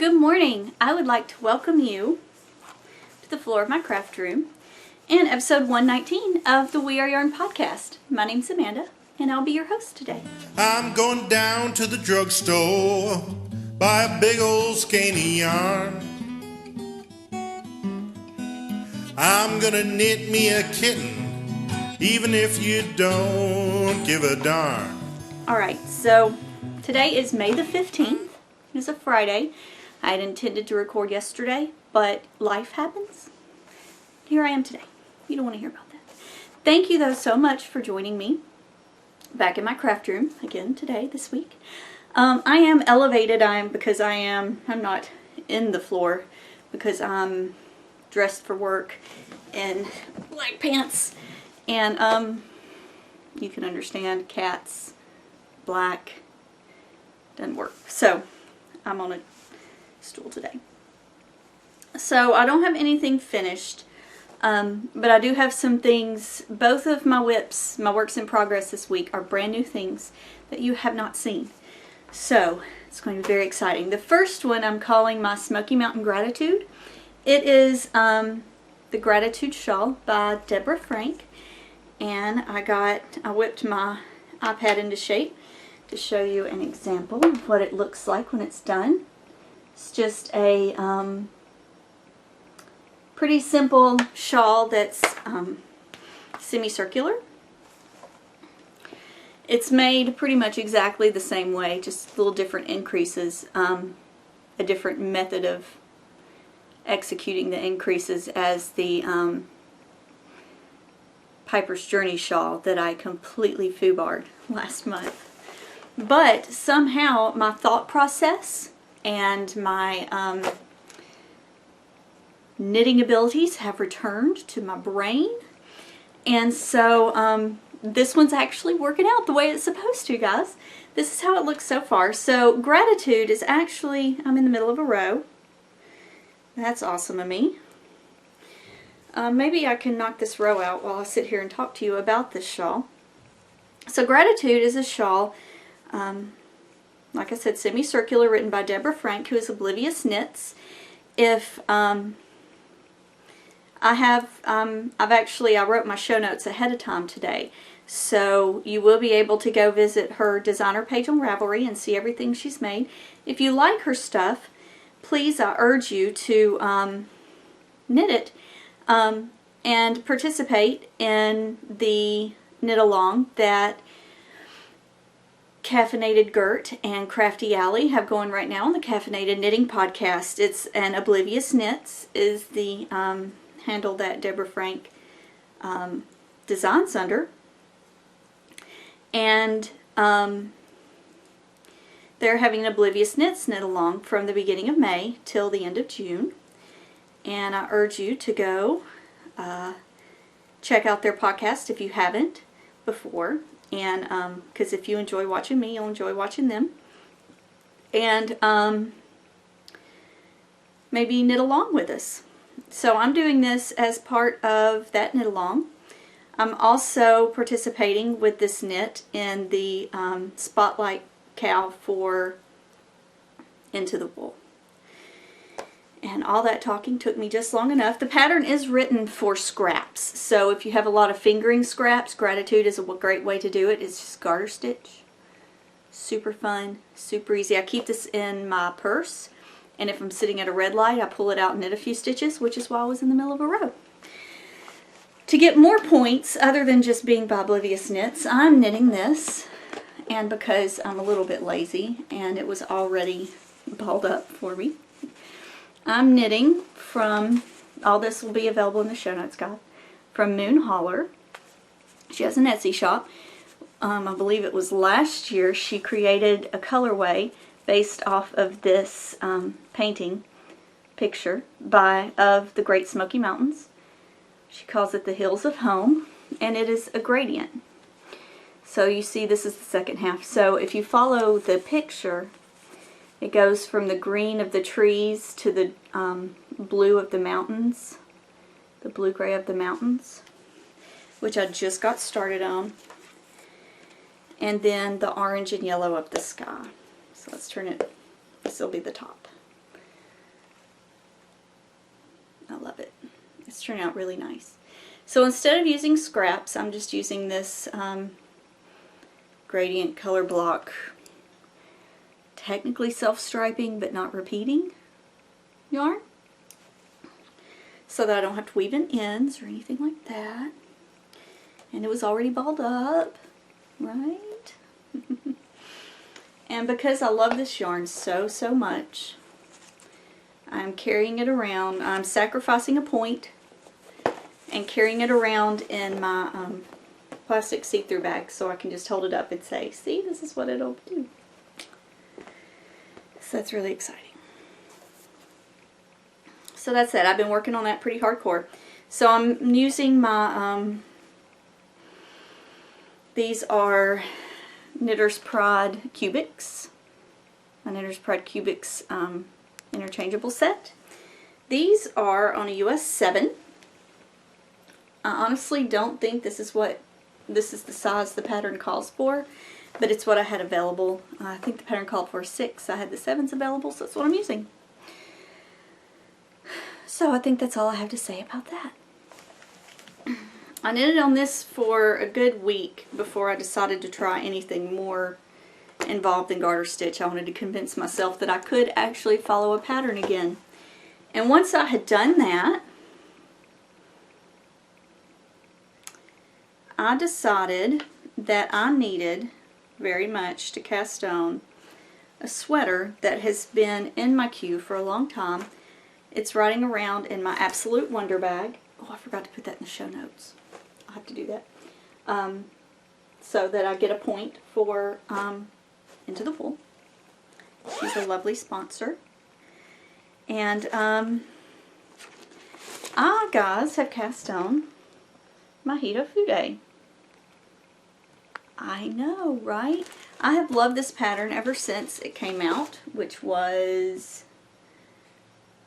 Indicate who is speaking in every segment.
Speaker 1: Good morning. I would like to welcome you to the floor of my craft room and episode 119 of the We Are Yarn podcast. My name's Amanda and I'll be your host today.
Speaker 2: I'm going down to the drugstore, buy a big old skeiny yarn. I'm gonna knit me a kitten, even if you don't give a darn.
Speaker 1: Alright, so today is May the 15th. It is a Friday. I had intended to record yesterday, but life happens. Here I am today. You don't want to hear about that. Thank you though so much for joining me back in my craft room again today, this week. I am elevated. I'm not in the floor because I'm dressed for work in black pants, and you can understand cats, black, doesn't work. So I'm on a stool today. So I don't have anything finished, but I do have some things. Both of my whips, my works in progress this week, are brand new things that you have not seen. So it's going to be very exciting. The first one I'm calling my Smoky Mountain Gratitude. It is the Gratitude Shawl by Deborah Frank, and I whipped my iPad into shape to show you an example of what it looks like when it's done. It's just a pretty simple shawl that's semicircular. It's made pretty much exactly the same way, just little different increases, a different method of executing the increases as the Piper's Journey shawl that I completely foobarred last month. But somehow my thought process and my knitting abilities have returned to my brain, and so this one's actually working out the way it's supposed to, guys. This is how it looks so far. So Gratitude is actually, I'm in the middle of a row. That's awesome of me. Maybe I can knock this row out while I sit here and talk to you about this shawl. So Gratitude is a shawl, like I said, semicircular, written by Deborah Frank, who is Oblivious Knits. If I wrote my show notes ahead of time today, so you will be able to go visit her designer page on Ravelry and see everything she's made. If you like her stuff, please, I urge you to knit it and participate in the knit along that Caffeinated Gert and Crafty Alley have going right now on the Caffeinated Knitting podcast. It's an Oblivious Knits is the handle that Deborah Frank designs under, and they're having an Oblivious Knits knit along from the beginning of May till the end of June, and I urge you to go check out their podcast if you haven't before. And because if you enjoy watching me, you'll enjoy watching them. And maybe knit along with us. So I'm doing this as part of that knit along. I'm also participating with this knit in the Spotlight Cow for Into the Wool. And all that talking took me just long enough. The pattern is written for scraps, so if you have a lot of fingering scraps, Gratitude is a great way to do it. It's just garter stitch. Super fun, super easy. I keep this in my purse, and if I'm sitting at a red light, I pull it out and knit a few stitches, which is why I was in the middle of a row. To get more points, other than just being by Oblivious Knits, I'm knitting this, and because I'm a little bit lazy, and it was already balled up for me, I'm knitting from, all this will be available in the show notes, guys, from Moon Holler. She has an Etsy shop. I believe it was last year she created a colorway based off of this painting picture of the Great Smoky Mountains. She calls it the Hills of Home, and it is a gradient. So you see this is the second half. So if you follow the picture, it goes from the green of the trees to the blue of the mountains, the blue-gray of the mountains, which I just got started on, and then the orange and yellow of the sky. So let's turn it, this will be the top. I love it. It's turned out really nice. So instead of using scraps, I'm just using this gradient color block, technically self-striping but not repeating yarn, so that I don't have to weave in ends or anything like that. And it was already balled up, right? And because I love this yarn so much, I'm carrying it around. I'm sacrificing a point and carrying it around in my plastic see-through bag so I can just hold it up and say, see, this is what it'll do. So that's really exciting. So that's it. I've been working on that pretty hardcore. So I'm using my, these are Knitter's Pride Cubics. My Knitter's Pride Cubics interchangeable set. These are on a US 7. I honestly don't think this is the size the pattern calls for, but it's what I had available. I think the pattern called for 6. I had the 7s available, so that's what I'm using. So I think that's all I have to say about that. I knitted on this for a good week before I decided to try anything more involved in garter stitch. I wanted to convince myself that I could actually follow a pattern again. And once I had done that, I decided that I needed very much to cast on a sweater that has been in my queue for a long time. It's riding around in my Absolute Wonder bag. Oh, I forgot to put that in the show notes. I'll have to do that. So that I get a point for Into the Wool. She's a lovely sponsor. And I, guys, have cast on my Hitofude. I know, right? I have loved this pattern ever since it came out, which was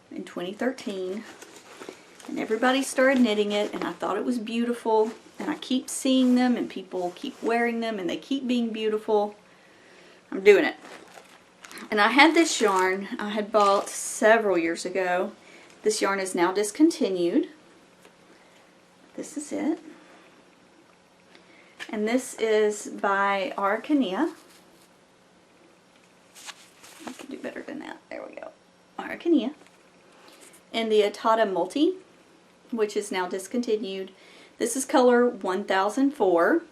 Speaker 1: in 2013. And everybody started knitting it, and I thought it was beautiful. And I keep seeing them, and people keep wearing them, and they keep being beautiful. I'm doing it. And I had this yarn I had bought several years ago. This yarn is now discontinued. This is it. And this is by Araucania. I can do better than that. There we go. Araucania. And the Itata Multy, which is now discontinued. This is color 1004.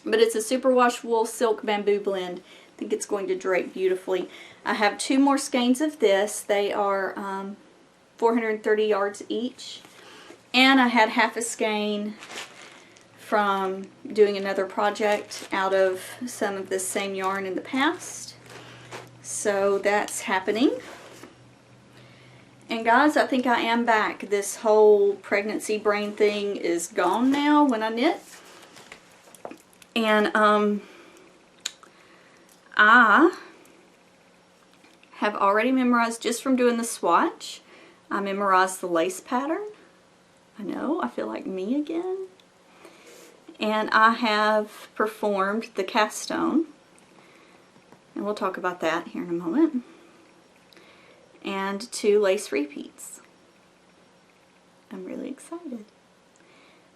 Speaker 1: But it's a superwash wool silk bamboo blend. I think it's going to drape beautifully. I have 2 more skeins of this. They are 430 yards each. And I had half a skein from doing another project out of some of this same yarn in the past. So that's happening. And guys, I think I am back. This whole pregnancy brain thing is gone now when I knit. And I have already memorized, just from doing the swatch, I memorized the lace pattern. I know, I feel like me again. And I have performed the cast on. And we'll talk about that here in a moment. And 2 lace repeats. I'm really excited.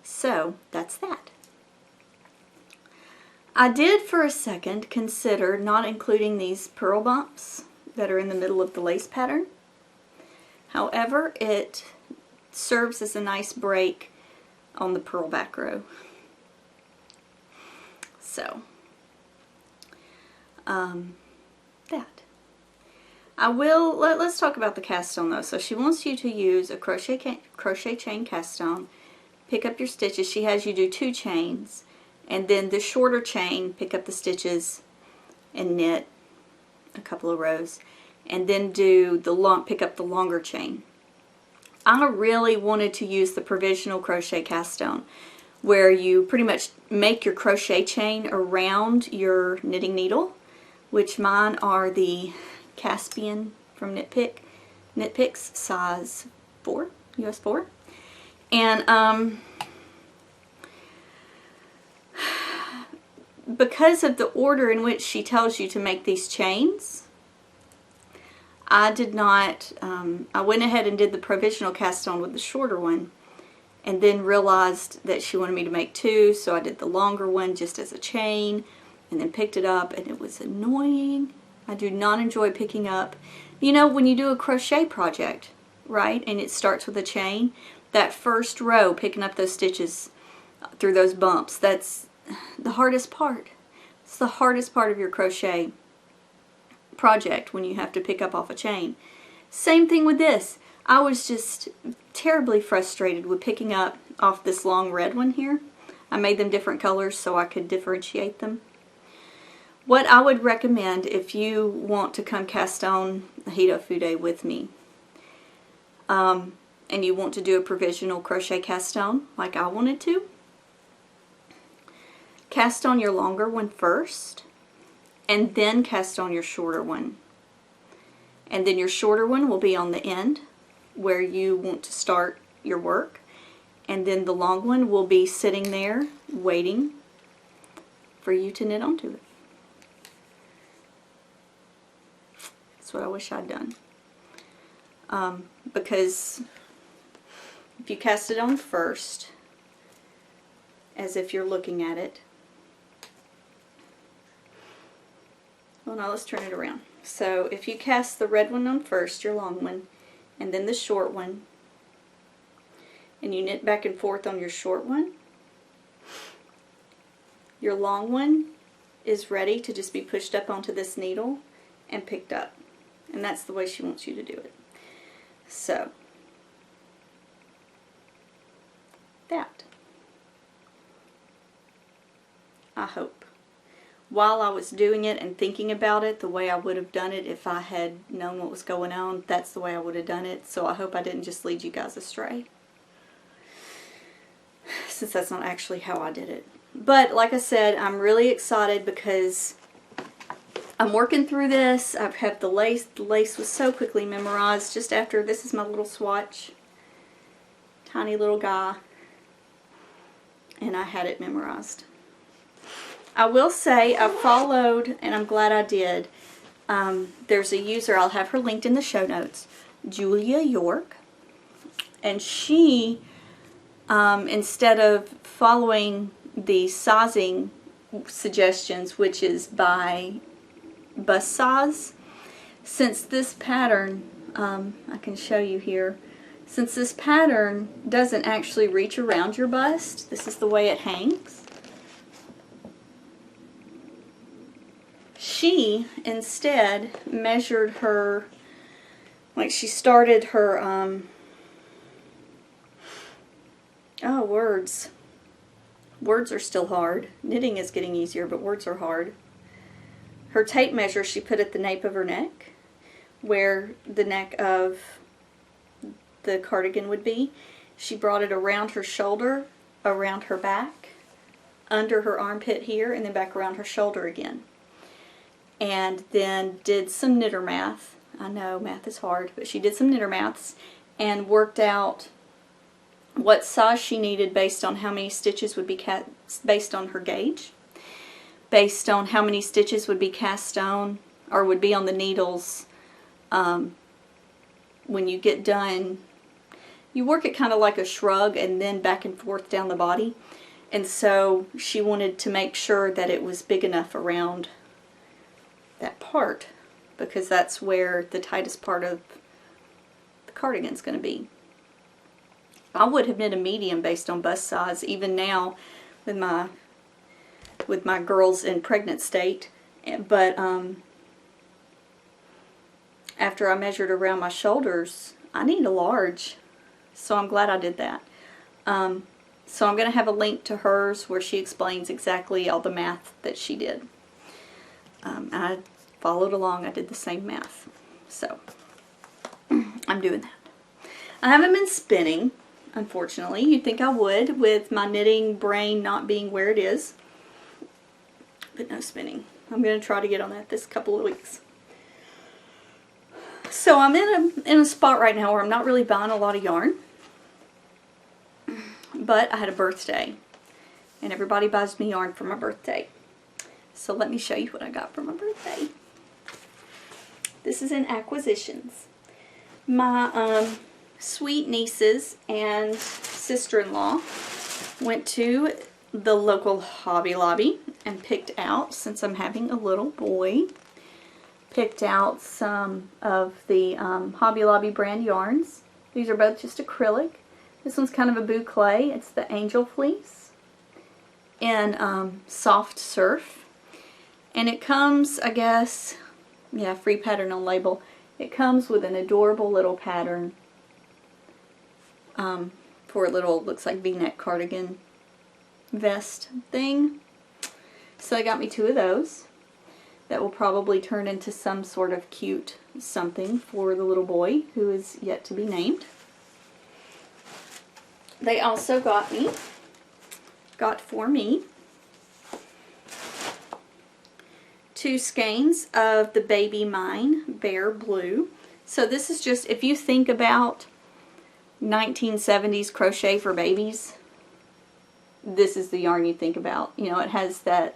Speaker 1: So, that's that. I did for a second consider not including these purl bumps that are in the middle of the lace pattern. However, it serves as a nice break on the purl back row. So, that. I will, let's talk about the cast on though. So she wants you to use a crochet chain cast on, pick up your stitches. She has you do 2 chains, and then the shorter chain, pick up the stitches and knit a couple of rows, and then do the pick up the longer chain. I really wanted to use the provisional crochet cast on, where you pretty much make your crochet chain around your knitting needle, which mine are the Caspian from Knitpicks, size 4, US 4. And because of the order in which she tells you to make these chains, I did not, I went ahead and did the provisional cast on with the shorter one, and then realized that she wanted me to make two, so I did the longer one just as a chain, and then picked it up, and it was annoying. I do not enjoy picking up, you know, when you do a crochet project, right, and it starts with a chain, that first row, picking up those stitches through those bumps, that's the hardest part. It's the hardest part of your crochet project, when you have to pick up off a chain. Same thing with this. I was just terribly frustrated with picking up off this long red one here. I made them different colors so I could differentiate them. What I would recommend if you want to come cast on the Hitofude with me, and you want to do a provisional crochet cast on like I wanted to, cast on your longer one first, and then cast on your shorter one. And then your shorter one will be on the end where you want to start your work, and then the long one will be sitting there waiting for you to knit onto it. That's what I wish I'd done. Because if you cast it on first, as if you're looking at it, well, now let's turn it around. So if you cast the red one on first, your long one, and then the short one, and you knit back and forth on your short one, your long one is ready to just be pushed up onto this needle and picked up. And that's the way she wants you to do it. So, that. I hope. While I was doing it and thinking about it, the way I would have done it if I had known what was going on, that's the way I would have done it. So I hope I didn't just lead you guys astray, since that's not actually how I did it. But like I said, I'm really excited because I'm working through this. I have the lace. The lace was so quickly memorized just after. This is my little swatch. Tiny little guy. And I had it memorized. I will say I followed, and I'm glad I did. There's a user, I'll have her linked in the show notes, Julia York. And she, instead of following the sizing suggestions, which is by bust size, since this pattern, I can show you here, since this pattern doesn't actually reach around your bust, this is the way it hangs, she instead measured her, like she started her, oh, words. Words are still hard. Knitting is getting easier, but words are hard. Her tape measure she put at the nape of her neck, where the neck of the cardigan would be. She brought it around her shoulder, around her back, under her armpit here, and then back around her shoulder again. And then did some knitter math. I know math is hard, but she did some knitter maths and worked out what size she needed based on how many stitches would be based on her gauge, based on how many stitches would be cast on or would be on the needles when you get done. You work it kind of like a shrug and then back and forth down the body, and so she wanted to make sure that it was big enough around that part, because that's where the tightest part of the cardigan is going to be. I would have knit a medium based on bust size even now with my girls in pregnant state, but after I measured around my shoulders, I need a large, so I'm glad I did that. So I'm going to have a link to hers where she explains exactly all the math that she did. I followed along. I did the same math. So I'm doing that. I haven't been spinning, unfortunately. You'd think I would with my knitting brain not being where it is. But no spinning. I'm going to try to get on that this couple of weeks. So I'm in a spot right now where I'm not really buying a lot of yarn. But I had a birthday. And everybody buys me yarn for my birthday. So let me show you what I got for my birthday. This is in Acquisitions. My sweet nieces and sister-in-law went to the local Hobby Lobby and picked out, since I'm having a little boy, picked out some of the Hobby Lobby brand yarns. These are both just acrylic. This one's kind of a boucle. It's the Angel Fleece in soft surf. And it comes, I guess, yeah, free pattern on label. It comes with an adorable little pattern for a little, looks like V-neck cardigan vest thing. So I got me 2 of those. That will probably turn into some sort of cute something for the little boy who is yet to be named. They also got for me 2 skeins of the Baby Mine Bear Blue. So this is just, if you think about 1970s crochet for babies, this is the yarn you think about. You know, it has that,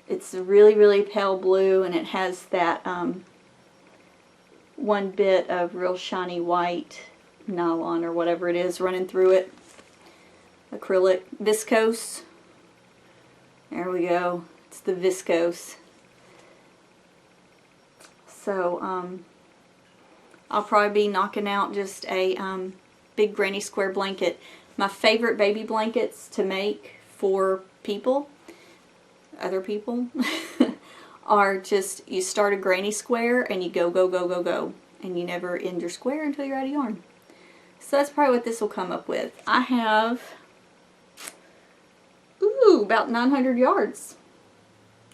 Speaker 1: it's a really, really pale blue, and it has that one bit of real shiny white nylon or whatever it is running through it. Acrylic, viscose. There we go. It's the viscose. So I'll probably be knocking out just a big granny square blanket. My favorite baby blankets to make for people, other people, are just, you start a granny square and you go, go, go, go, go. And you never end your square until you're out of yarn. So that's probably what this will come up with. I have, about 900 yards,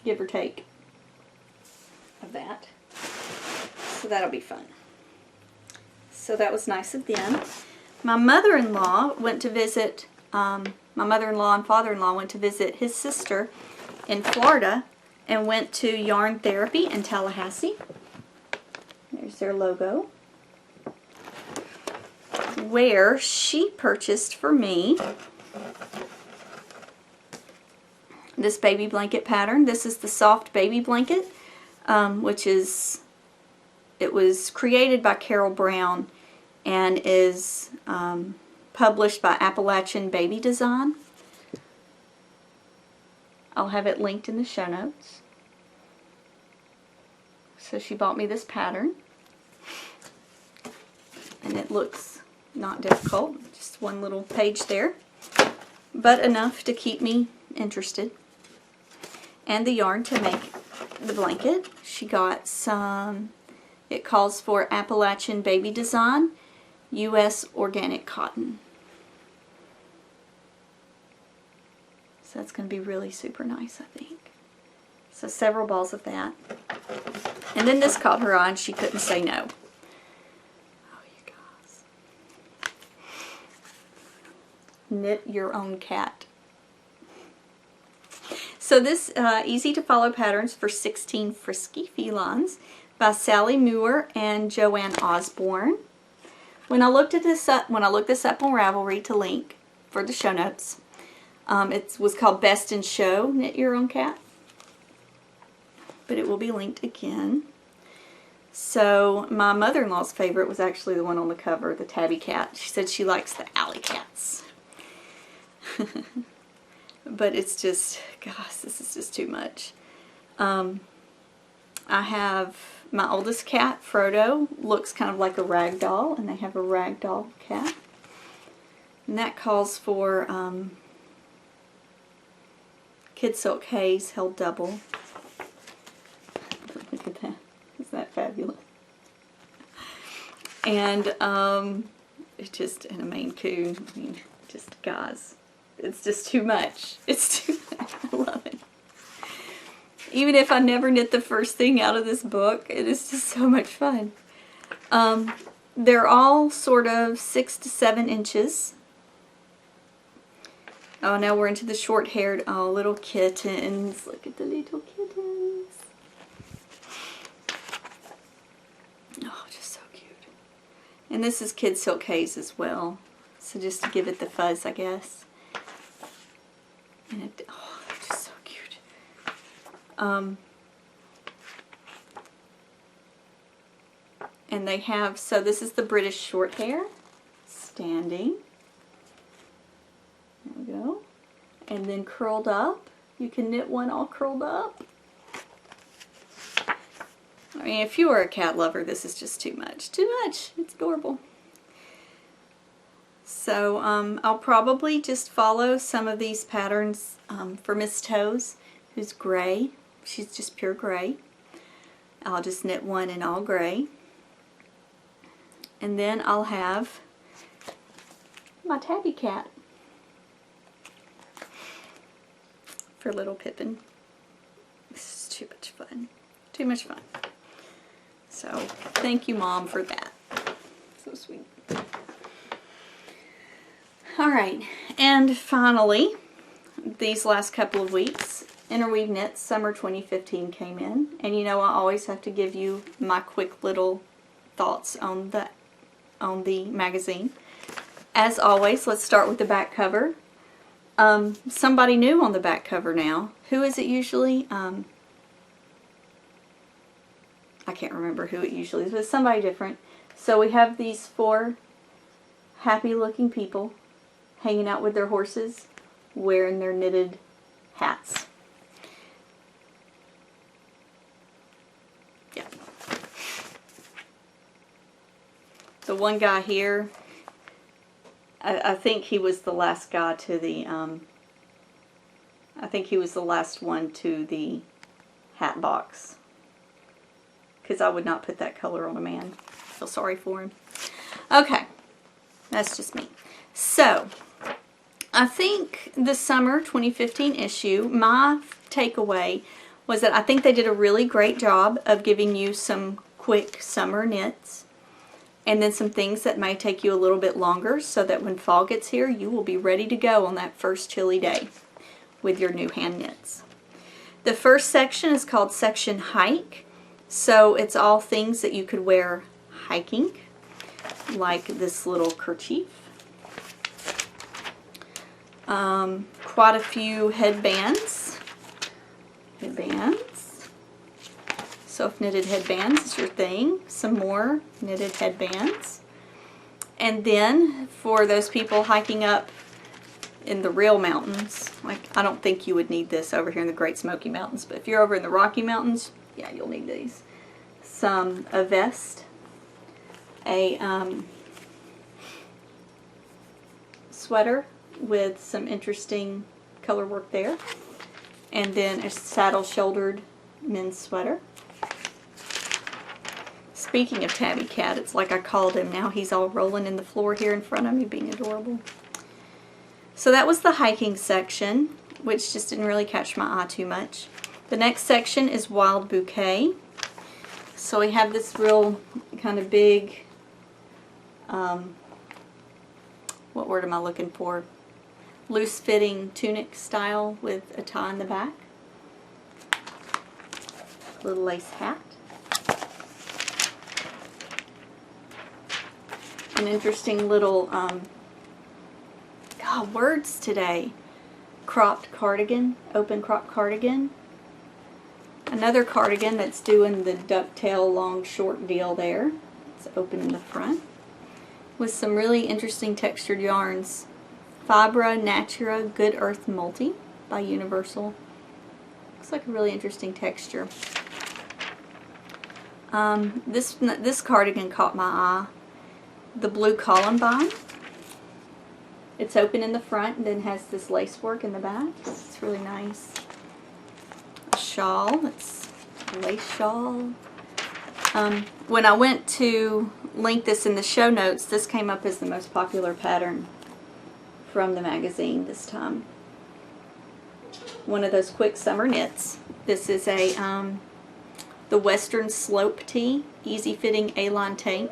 Speaker 1: give or take, of that. So that'll be fun. So that was nice of them. My mother-in-law went to visit, my mother-in-law and father-in-law went to visit his sister in Florida and went to Yarn Therapy in Tallahassee. There's their logo. Where she purchased for me this baby blanket pattern. This is the soft baby blanket, which is, it was created by Carol Brown and is published by Appalachian Baby Design. I'll have it linked in the show notes. So she bought me this pattern, and it looks not difficult, just one little page there, but enough to keep me interested. And the yarn to make the blanket, she got some, it calls for Appalachian Baby Design, U.S. organic cotton. So that's going to be really super nice, I think. So several balls of that. And then this caught her eye and she couldn't say no. Oh, you guys. Knit Your Own Cat. So this easy to follow patterns for 16 frisky felines by Sally Muir and Joanna Osborne. When I looked this up on Ravelry to link for the show notes, it was called Best in Show, Knit Your Own Cat. But it will be linked again. So my mother-in-law's favorite was actually the one on the cover, the tabby cat. She said she likes the alley cats. But it's just, gosh, this is just too much. I have my oldest cat, Frodo, looks kind of like a rag doll, and they have a rag doll cat. And that calls for Kid Silk Haze held double. Look at that. Isn't that fabulous? And it's just in a Maine Coon. I mean, just, guys, it's just too much. It's too much. I love it. Even if I never knit the first thing out of this book, it is just so much fun. They're all sort of 6 to 7 inches. Oh, now we're into the short-haired, oh, little kittens. Look at the little kittens. Oh, just so cute. And this is Kid Silk Haze as well. So just to give it the fuzz, I guess. And it, oh, they're just so cute. And they have, so this is the British short hair, standing. There we go. And then curled up. You can knit one all curled up. I mean, if you are a cat lover, this is just too much. Too much. It's adorable. So I'll probably just follow some of these patterns for Miss Toes, who's gray. She's just pure gray. I'll just knit one in all gray. And then I'll have my tabby cat for little Pippin. This is too much fun. Too much fun. So thank you, Mom, for that. So sweet. Alright, and finally, these last couple of weeks, Interweave Knits Summer 2015 came in. And you know, I always have to give you my quick little thoughts on the magazine. As always, let's start with the back cover. Somebody new on the back cover now. Who is it usually? I can't remember who it usually is, but it's somebody different. So we have these 4 happy looking people hanging out with their horses, wearing their knitted hats. Yeah. The one guy here, I think he was the last guy to the, I think he was the last one to the hat box. Because I would not put that color on a man. I feel sorry for him. Okay. That's just me. So, I think the summer 2015 issue, my takeaway was that I think they did a really great job of giving you some quick summer knits. And then some things that may take you a little bit longer so that when fall gets here, you will be ready to go on that first chilly day with your new hand knits. The first section is called Section Hike. So it's all things that you could wear hiking, like this little kerchief. Quite a few headbands. So if knitted headbands is your thing, some more knitted headbands. And then for those people hiking up in the real mountains, like I don't think you would need this over here in the Great Smoky Mountains, but if you're over in the Rocky Mountains, yeah, you'll need these. A vest, a sweater with some interesting color work there, and then a saddle-shouldered men's sweater. Speaking of Tabby Cat, it's like I called him. Now he's all rolling in the floor here in front of me, being adorable. So that was the hiking section, which just didn't really catch my eye too much. The next section is Wild Bouquet. So we have this real kind of big, what word am I looking for? Loose-fitting tunic style with a tie in the back. Little lace hat. An interesting little, God, words today. Cropped cardigan, open crop cardigan. Another cardigan that's doing the ducktail long short deal there. It's open in the front. With some really interesting textured yarns. Fibra Natura Good Earth Multi by Universal. Looks like a really interesting texture. This cardigan caught my eye. The Blue Columbine. It's open in the front and then has this lace work in the back. It's really nice. A shawl. It's a lace shawl. When I went to link this in the show notes, this came up as the most popular pattern from the magazine this time. One of those quick summer knits. This is a the Western Slope Tee, easy fitting A-line tank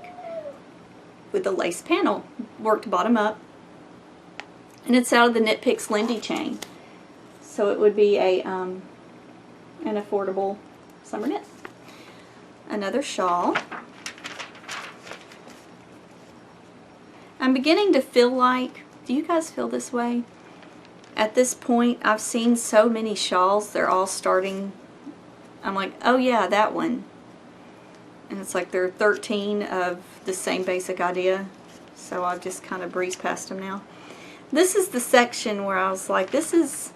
Speaker 1: with a lace panel, worked bottom up. And it's out of the Knit Picks Lindy chain. So it would be a an affordable summer knit. Another shawl. I'm beginning to feel like, do you guys feel this way? At this point, I've seen so many shawls, they're all starting, I'm like, oh yeah, that one. And it's like there are 13 of the same basic idea. So I'll just kind of breeze past them now. This is the section where I was like, this is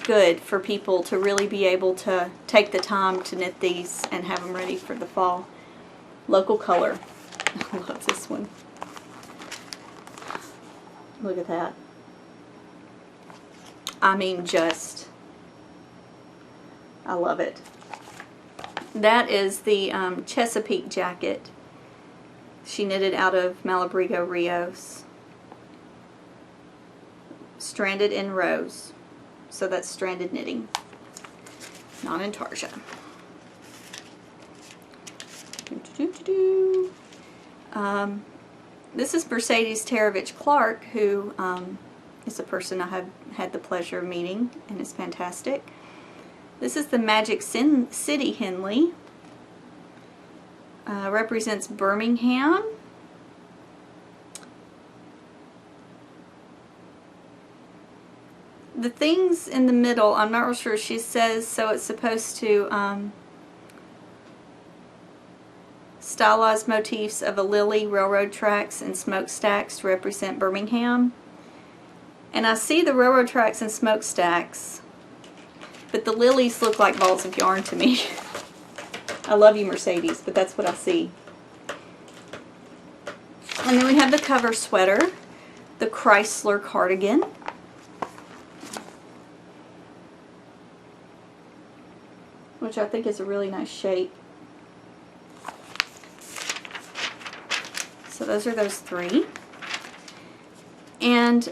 Speaker 1: good for people to really be able to take the time to knit these and have them ready for the fall. Local color. I love this one. Look at that. I mean, I love it. That is the Chesapeake jacket. She knitted out of Malabrigo Rios. Stranded in rows. So that's stranded knitting. Not in Tarja. This is Mercedes Tarovich Clark, who is a person I have had the pleasure of meeting and is fantastic. This is the Magic City Henley. Represents Birmingham. The things in the middle, I'm not real sure. She says, so it's supposed to stylize motifs of a lily, railroad tracks, and smokestacks to represent Birmingham. And I see the railroad tracks and smokestacks, but the lilies look like balls of yarn to me. I love you, Mercedes, but that's what I see. And then we have the cover sweater, the Chrysler cardigan. Which I think is a really nice shape. So those are those three. And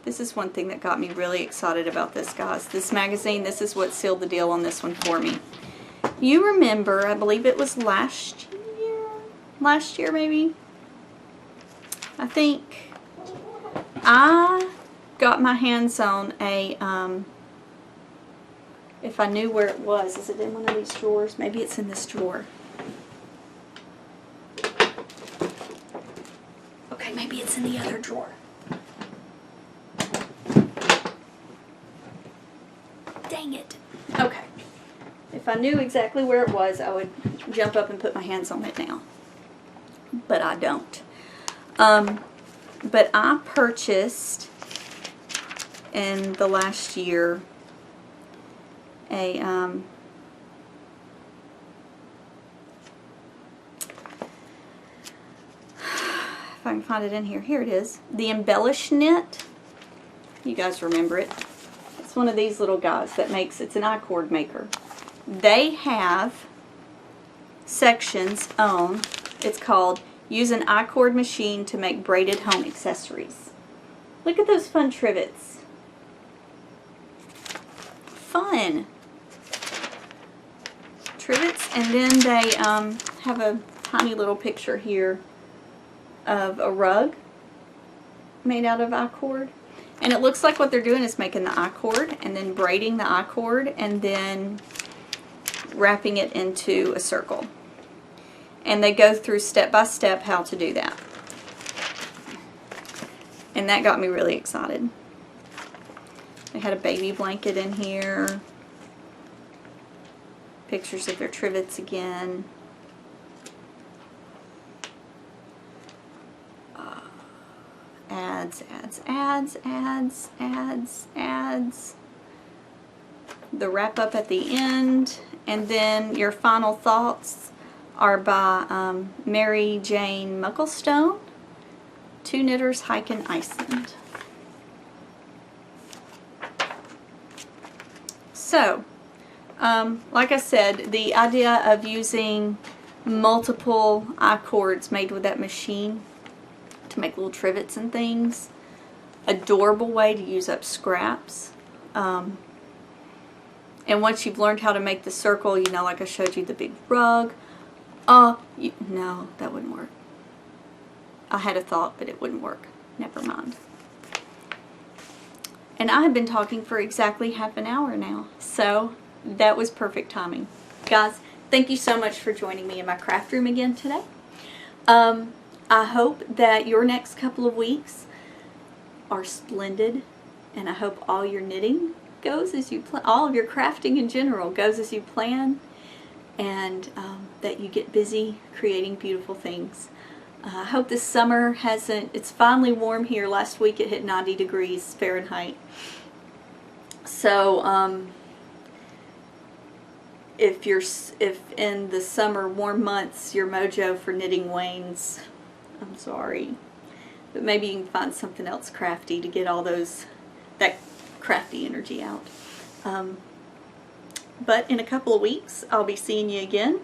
Speaker 1: this is one thing that got me really excited about this, guys. This magazine, this is what sealed the deal on this one for me. You remember, I believe it was last year maybe? I think I got my hands on a, if I knew where it was. Is it in one of these drawers? Maybe it's in this drawer. Okay, maybe it's in the other drawer. Dang it. Okay. If I knew exactly where it was, I would jump up and put my hands on it now. But I don't. But I purchased in the last year a if I can find it in here. Here it is. The Embellish Knit. You guys remember it. It's one of these little guys that makes, it's an I-cord maker. They have sections on, it's called Use an I-cord Machine to Make Braided Home Accessories. Look at those fun trivets. Fun. Trivets, and then they have a tiny little picture here of a rug made out of I-cord. And it looks like what they're doing is making the I-cord and then braiding the I-cord and then wrapping it into a circle. And they go through step by step how to do that. And that got me really excited. They had a baby blanket in here. Pictures of their trivets again. Ads. The wrap up at the end. And then your final thoughts are by Mary Jane Mucklestone. Two Knitters Hike in Iceland. So, like I said, the idea of using multiple I-cords made with that machine to make little trivets and things. Adorable way to use up scraps. And once you've learned how to make the circle, you know, like I showed you the big rug. No, that wouldn't work. I had a thought, but it wouldn't work. Never mind. And I have been talking for exactly half an hour now. So that was perfect timing. Guys, thank you so much for joining me in my craft room again today. I hope that your next couple of weeks are splendid. And I hope all your knitting goes as you plan. All of your crafting in general goes as you plan. and that you get busy creating beautiful things. I hope this summer hasn't, it's finally warm here. Last week it hit 90 degrees Fahrenheit. So if in the summer warm months your mojo for knitting wanes, I'm sorry. But maybe you can find something else crafty to get all that crafty energy out. But in a couple of weeks I'll be seeing you again,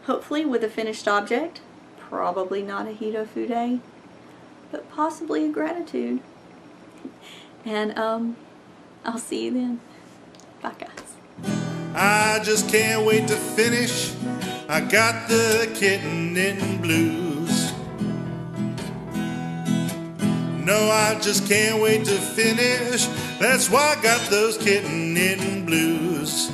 Speaker 1: hopefully with a finished object. Probably not a Hitofude, but possibly a gratitude. And I'll see you then. Bye guys.
Speaker 2: I just can't wait to finish. I got the kitten knitting blues. No, I just can't wait to finish. That's why I got those kitten knitting blues.